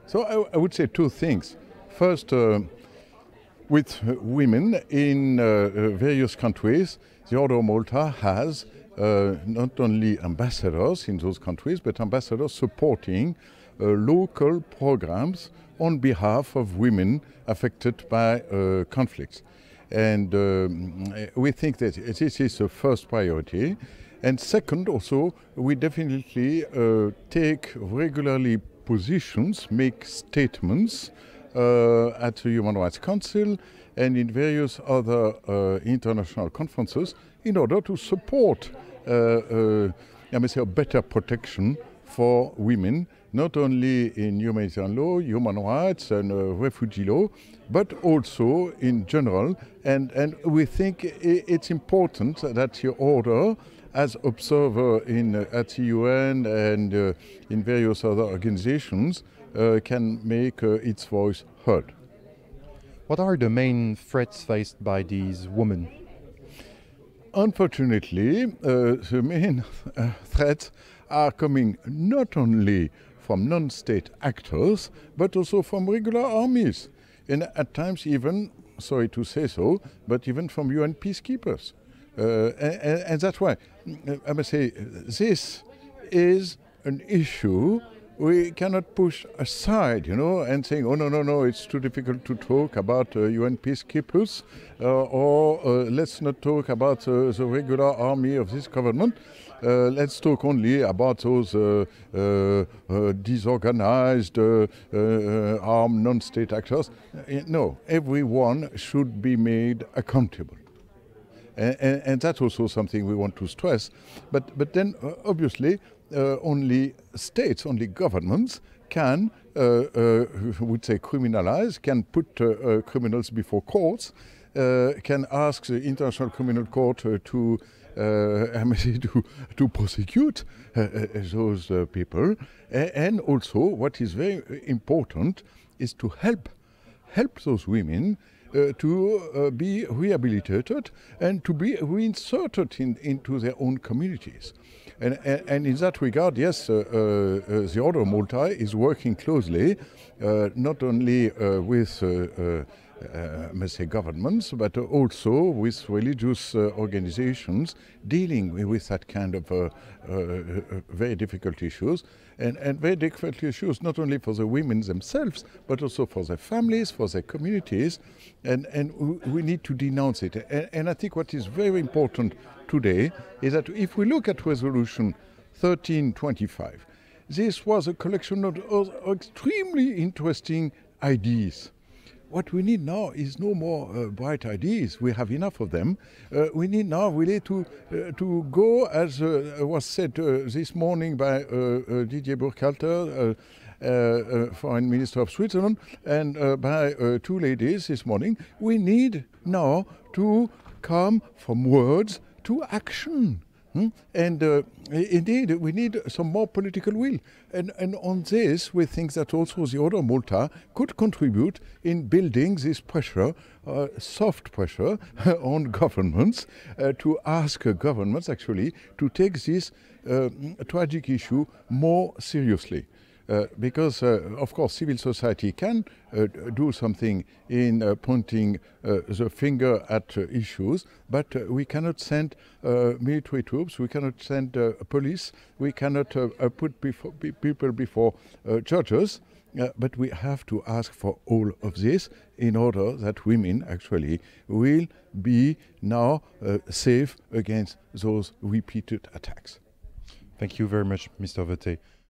So I would say two things. First, with women in various countries, the Order of Malta has not only ambassadors in those countries, but ambassadors supporting local programs on behalf of women affected by conflicts. And we think that this is the first priority. And second, also, we definitely take regularly positions, make statements at the Human Rights Council and in various other international conferences in order to support I may say, a better protection for women, not only in humanitarian law, human rights and refugee law, but also in general. And we think it's important that the order, as observer at the UN and in various other organizations, can make its voice heard. What are the main threats faced by these women? Unfortunately, the main threats are coming not only from non-state actors, but also from regular armies. And at times even, sorry to say so, but even from UN peacekeepers. And that's why, I must say, this is an issue we cannot push aside, and saying, oh, no, it's too difficult to talk about UN peacekeepers, or let's not talk about the regular army of this government. Let's talk only about those disorganized, armed non-state actors. No, everyone should be made accountable. And that's also something we want to stress. But then, obviously, only states, only governments can, would say, criminalize, can put criminals before courts, can ask the International Criminal Court to prosecute those people. And also, what is very important is to help those women to be rehabilitated and to be reinserted into their own communities. And in that regard, yes, the Order of Malta is working closely, not only with governments, but also with religious organizations dealing with that kind of very difficult issues. And very difficult issues not only for the women themselves, but also for their families, for their communities. And we need to denounce it. And I think what is very important today is that if we look at Resolution 1325, this was a collection of extremely interesting ideas. What we need now is no more bright ideas. We have enough of them. We need now really to go, as was said this morning by Didier Burkhalter, Foreign Minister of Switzerland, and by two ladies this morning. We need now to come from words to action. And indeed, we need some more political will. And on this, we think that also the Order of Malta could contribute in building this pressure, soft pressure, on governments, to ask governments actually to take this tragic issue more seriously. Because, of course, civil society can do something in pointing the finger at issues, but we cannot send military troops, we cannot send police, we cannot put people before judges, but we have to ask for all of this in order that women actually will be now safe against those repeated attacks. Thank you very much, Mr. Veuthey.